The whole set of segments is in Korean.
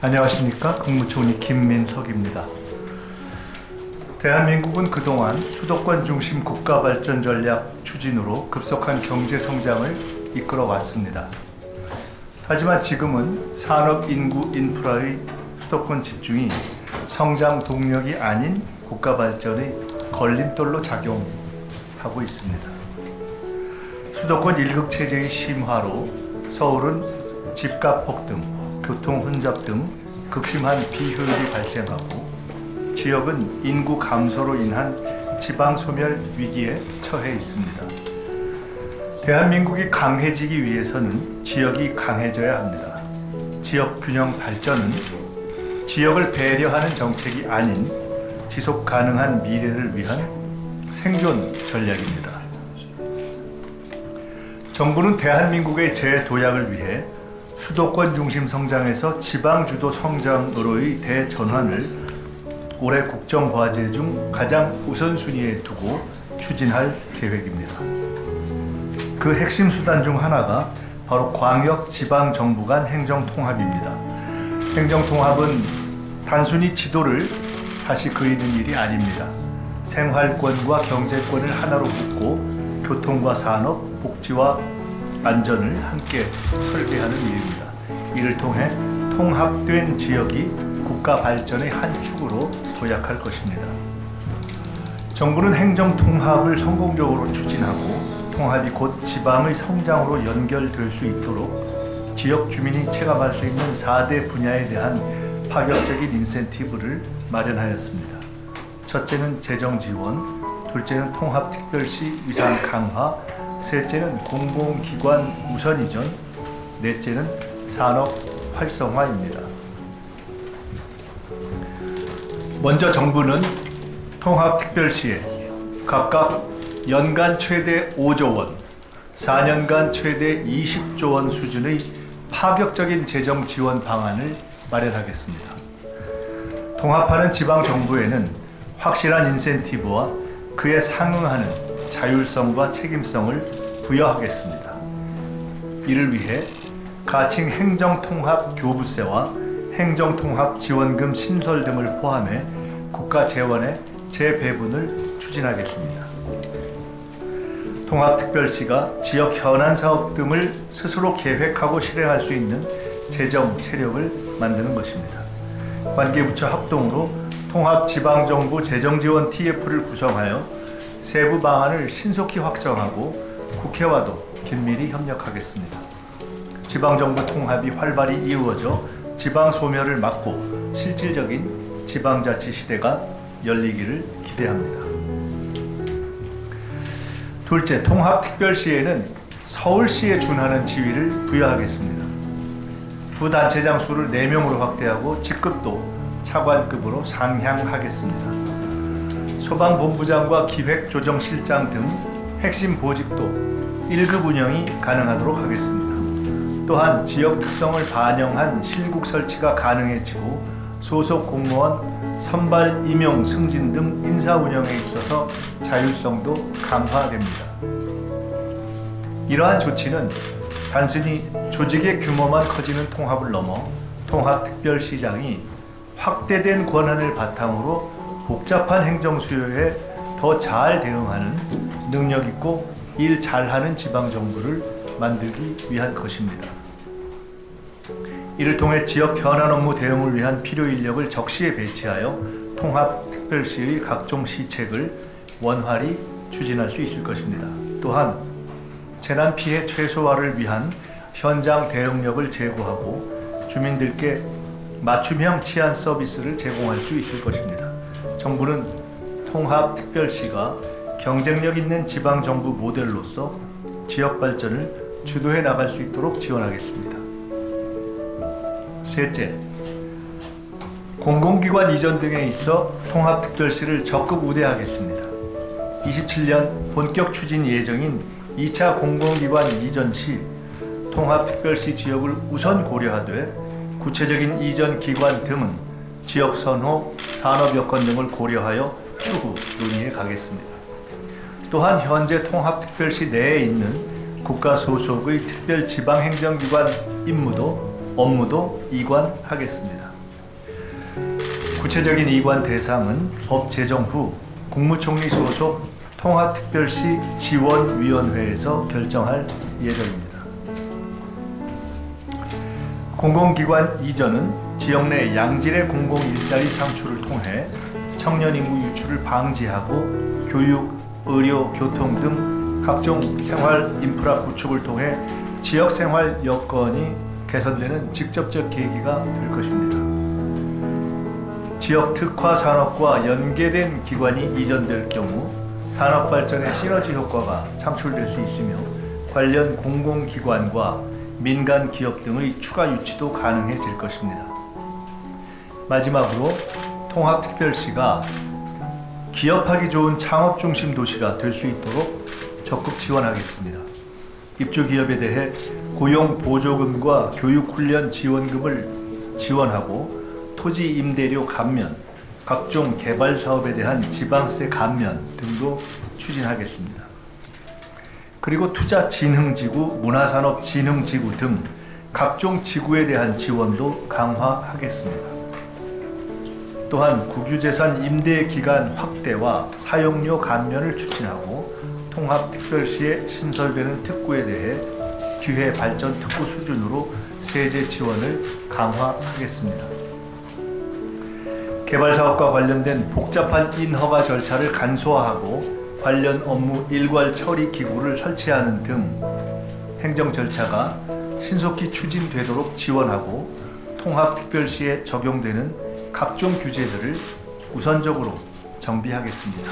안녕하십니까. 국무총리 김민석입니다. 대한민국은 그동안 수도권 중심 국가발전 전략 추진으로 급속한 경제 성장을 이끌어 왔습니다. 하지만 지금은 산업, 인구, 인프라의 수도권 집중이 성장 동력이 아닌 국가발전의 걸림돌로 작용하고 있습니다. 수도권 일극체제의 심화로 서울은 집값 폭등, 교통 혼잡 등 극심한 비효율이 발생하고 지역은 인구 감소로 인한 지방 소멸 위기에 처해 있습니다. 대한민국이 강해지기 위해서는 지역이 강해져야 합니다. 지역 균형 발전은 지역을 배려하는 정책이 아닌 지속 가능한 미래를 위한 생존 전략입니다. 정부는 대한민국의 재도약을 위해 수도권 중심 성장에서 지방 주도 성장으로의 대전환을 올해 국정과제 중 가장 우선순위에 두고 추진할 계획입니다. 그 핵심 수단 중 하나가 바로 광역 지방 정부 간 행정통합입니다. 행정통합은 단순히 지도를 다시 그리는 일이 아닙니다. 생활권과 경제권을 하나로 묶고 교통과 산업, 복지와 안전을 함께 설계하는 일입니다. 이를 통해 통합된 지역이 국가 발전의 한 축으로 도약할 것입니다. 정부는 행정 통합을 성공적으로 추진하고 통합이 곧 지방의 성장으로 연결될 수 있도록 지역 주민이 체감할 수 있는 4대 분야에 대한 파격적인 인센티브를 마련하였습니다. 첫째는 재정 지원, 둘째는 통합특별시 위상 강화, 셋째는 공공기관 우선 이전, 넷째는 산업 활성화입니다. 먼저 정부는 통합특별시에 각각 연간 최대 5조 원, 4년간 최대 20조 원 수준의 파격적인 재정 지원 방안을 마련하겠습니다. 통합하는 지방정부에는 확실한 인센티브와 그에 상응하는 자율성과 책임성을 부여하겠습니다. 이를 위해 가칭 행정통합 교부세와 행정통합 지원금 신설 등을 포함해 국가 재원의 재배분을 추진하겠습니다. 통합특별시가 지역 현안 사업 등을 스스로 계획하고 실행할 수 있는 재정 세력을 만드는 것입니다. 관계부처 합동으로 통합지방정부 재정지원 TF를 구성하여 세부 방안을 신속히 확정하고 국회와도 긴밀히 협력하겠습니다. 지방정부 통합이 활발히 이루어져 지방 소멸을 막고 실질적인 지방자치 시대가 열리기를 기대합니다. 둘째, 통합특별시에는 서울시에 준하는 지위를 부여하겠습니다. 부단체장 수를 4명으로 확대하고 직급도 차관급으로 상향하겠습니다. 소방본부장과 기획조정실장 등 핵심 보직도 1급 운영이 가능하도록 하겠습니다. 또한 지역 특성을 반영한 실국 설치가 가능해지고 소속 공무원 선발 임용 승진 등 인사 운영에 있어서 자율성도 강화됩니다. 이러한 조치는 단순히 조직의 규모만 커지는 통합을 넘어 통합특별시장이 확대된 권한을 바탕으로 복잡한 행정 수요에 더 잘 대응하는 능력 있고 일 잘하는 지방정부를 만들기 위한 것입니다. 이를 통해 지역 현안 업무 대응을 위한 필요 인력을 적시에 배치하여 통합특별시의 각종 시책을 원활히 추진할 수 있을 것입니다. 또한 재난 피해 최소화를 위한 현장 대응력을 제고하고 주민들께 맞춤형 치안 서비스를 제공할 수 있을 것입니다. 정부는 통합특별시가 경쟁력 있는 지방정부 모델로서 지역 발전을 주도해 나갈 수 있도록 지원하겠습니다. 셋째, 공공기관 이전 등에 있어 통합특별시를 적극 우대하겠습니다. 27년 본격 추진 예정인 2차 공공기관 이전 시 통합특별시 지역을 우선 고려하되 구체적인 이전 기관 등은 지역 선호, 산업 여건 등을 고려하여 추후 논의해 가겠습니다. 또한 현재 통합특별시 내에 있는 국가 소속의 특별지방행정기관 임무도 업무도 이관하겠습니다. 구체적인 이관 대상은 법 제정 후 국무총리 소속 통합특별시 지원위원회에서 결정할 예정입니다. 공공기관 이전은 지역 내 양질의 공공일자리 창출을 통해 청년 인구 유출을 방지하고 교육, 의료, 교통 등 각종 생활 인프라 구축을 통해 지역 생활 여건이 개선되는 직접적 계기가 될 것입니다. 지역 특화 산업과 연계된 기관이 이전될 경우 산업 발전의 시너지 효과가 창출될 수 있으며 관련 공공기관과 민간 기업 등의 추가 유치도 가능해질 것입니다. 마지막으로 통합특별시가 기업하기 좋은 창업 중심 도시가 될 수 있도록 적극 지원하겠습니다. 입주 기업에 대해 고용 보조금과 교육 훈련 지원금을 지원하고 토지 임대료 감면, 각종 개발 사업에 대한 지방세 감면 등도 추진하겠습니다. 그리고 투자진흥지구, 문화산업진흥지구 등 각종 지구에 대한 지원도 강화하겠습니다. 또한 국유재산 임대기간 확대와 사용료 감면을 추진하고 통합특별시에 신설되는 특구에 대해 기회발전 특구 수준으로 세제 지원을 강화하겠습니다. 개발사업과 관련된 복잡한 인허가 절차를 간소화하고 관련 업무 일괄 처리 기구를 설치하는 등 행정 절차가 신속히 추진되도록 지원하고 통합특별시에 적용되는 각종 규제들을 우선적으로 정비하겠습니다.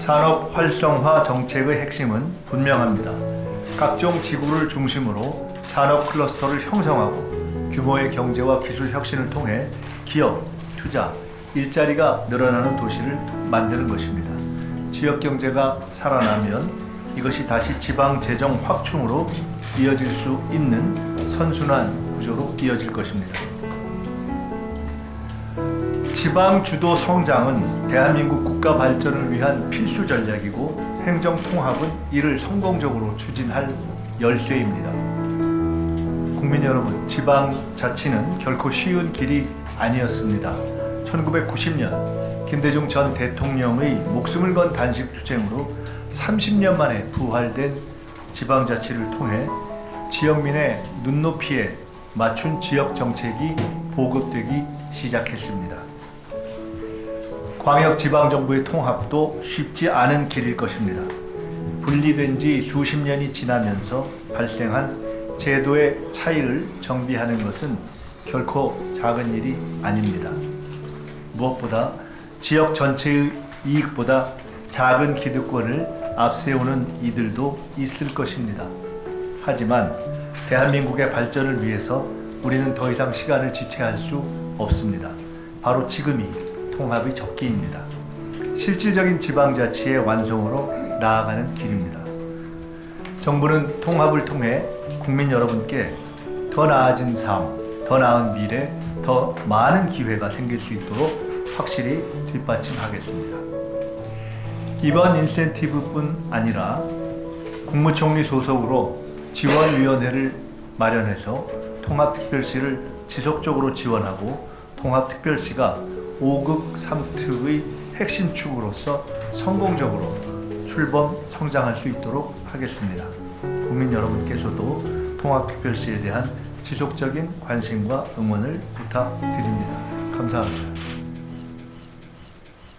산업 활성화 정책의 핵심은 분명합니다. 각종 지구를 중심으로 산업 클러스터를 형성하고 규모의 경제와 기술 혁신을 통해 기업, 투자, 일자리가 늘어나는 도시를 만드는 것입니다. 지역 경제가 살아나면 이것이 다시 지방 재정 확충으로 이어질 수 있는 선순환 구조로 이어질 것입니다. 지방 주도 성장은 대한민국 국가 발전을 위한 필수 전략이고 행정 통합은 이를 성공적으로 추진할 열쇠입니다. 국민 여러분, 지방 자치는 결코 쉬운 길이 아니었습니다. 1990년 김대중 전 대통령의 목숨을 건 단식 투쟁으로 30년 만에 부활된 지방자치를 통해 지역민의 눈높이에 맞춘 지역 정책이 보급되기 시작했습니다. 광역지방정부의 통합도 쉽지 않은 길일 것입니다. 분리된 지 수십 년이 지나면서 발생한 제도의 차이를 정비하는 것은 결코 작은 일이 아닙니다. 무엇보다 지역 전체의 이익보다 작은 기득권을 앞세우는 이들도 있을 것입니다. 하지만 대한민국의 발전을 위해서 우리는 더 이상 시간을 지체할 수 없습니다. 바로 지금이 통합의 적기입니다. 실질적인 지방자치의 완성으로 나아가는 길입니다. 정부는 통합을 통해 국민 여러분께 더 나아진 삶, 더 나은 미래, 더 많은 기회가 생길 수 있도록 확실히 뒷받침하겠습니다. 이번 인센티브뿐 아니라 국무총리 소속으로 지원위원회를 마련해서 통합특별시를 지속적으로 지원하고 통합특별시가 5급 3특의 핵심 축으로서 성공적으로 출범 성장할 수 있도록 하겠습니다. 국민 여러분께서도 통합특별시에 대한 지속적인 관심과 응원을 부탁드립니다. 감사합니다.